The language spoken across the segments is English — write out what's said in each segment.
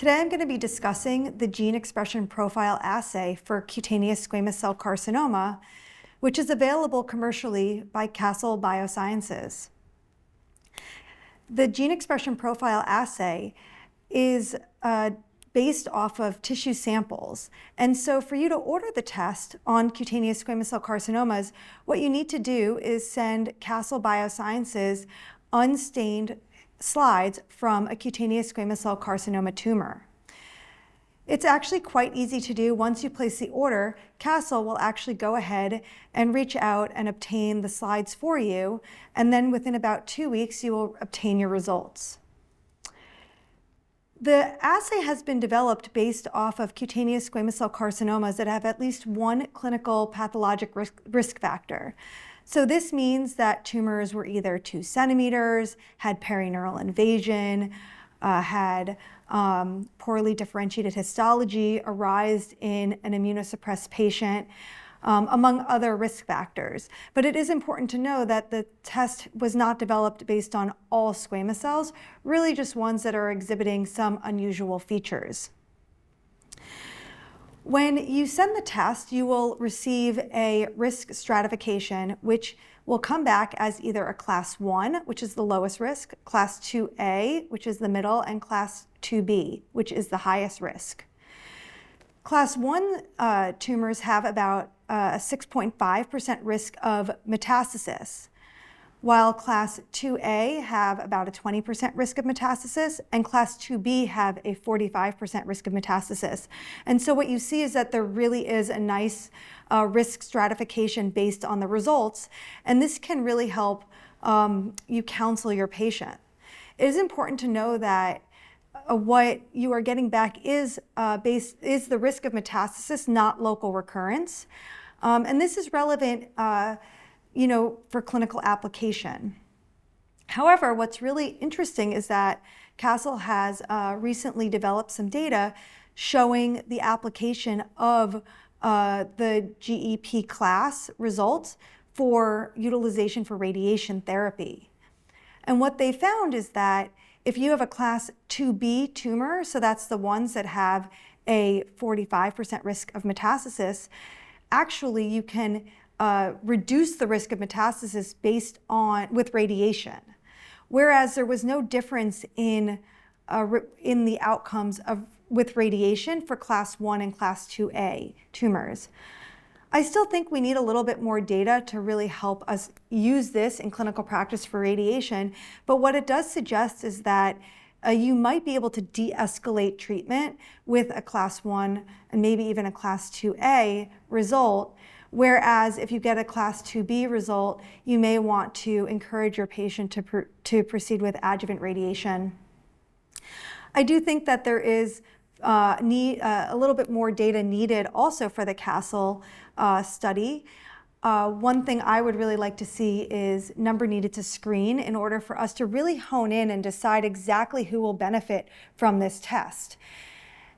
Today I'm going to be discussing the gene expression profile assay for cutaneous squamous cell carcinoma, which is available commercially by Castle Biosciences. The gene expression profile assay is based off of tissue samples. And so for you to order the test on cutaneous squamous cell carcinomas, what you need to do is send Castle Biosciences unstained slides from a cutaneous squamous cell carcinoma tumor. It's actually quite easy to do. Once you place the order, Castle will actually go ahead and reach out and obtain the slides for you, and then within about 2 weeks you will obtain your results. The assay has been developed based off of cutaneous squamous cell carcinomas that have at least one clinical pathologic risk factor. So this means that tumors were either 2 centimeters, had perineural invasion, had poorly differentiated histology, arised in an immunosuppressed patient, among other risk factors. But it is important to know that the test was not developed based on all squamous cells, really just ones that are exhibiting some unusual features. When you send the test, you will receive a risk stratification, which will come back as either a class 1, which is the lowest risk, class 2A, which is the middle, and class 2B, which is the highest risk. Class 1 tumors have about a 6.5% risk of metastasis, while class 2A have about a 20% risk of metastasis, and class 2B have a 45% risk of metastasis. And so what you see is that there really is a nice risk stratification based on the results, and this can really help you counsel your patient. It is important to know that what you are getting back is the risk of metastasis, not local recurrence. And this is relevant for clinical application. However, what's really interesting is that Castle has recently developed some data showing the application of the GEP class results for utilization for radiation therapy. And what they found is that if you have a class 2B tumor, so that's the ones that have a 45% risk of metastasis, actually you can reduce the risk of metastasis with radiation, whereas there was no difference in the outcomes with radiation for class 1 and class 2A tumors. I still think we need a little bit more data to really help us use this in clinical practice for radiation, but what it does suggest is that you might be able to de-escalate treatment with a class 1 and maybe even a class 2A result. Whereas if you get a class 2B result, you may want to encourage your patient to proceed with adjuvant radiation. I do think that there is a little bit more data needed also for the Castle study. One thing I would really like to see is number needed to screen in order for us to really hone in and decide exactly who will benefit from this test.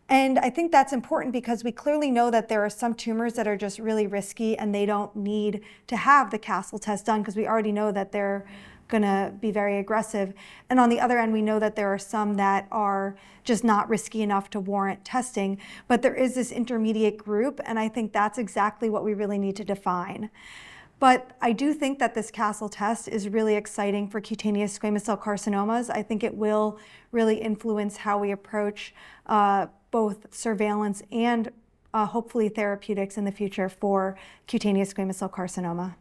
And I think that's important because we clearly know that there are some tumors that are just really risky and they don't need to have the Castle test done because we already know that they're going to be very aggressive. And on the other end, we know that there are some that are just not risky enough to warrant testing. But there is this intermediate group, and I think that's exactly what we really need to define. But I do think that this Castle test is really exciting for cutaneous squamous cell carcinomas. I think it will really influence how we approach both surveillance and hopefully therapeutics in the future for cutaneous squamous cell carcinoma.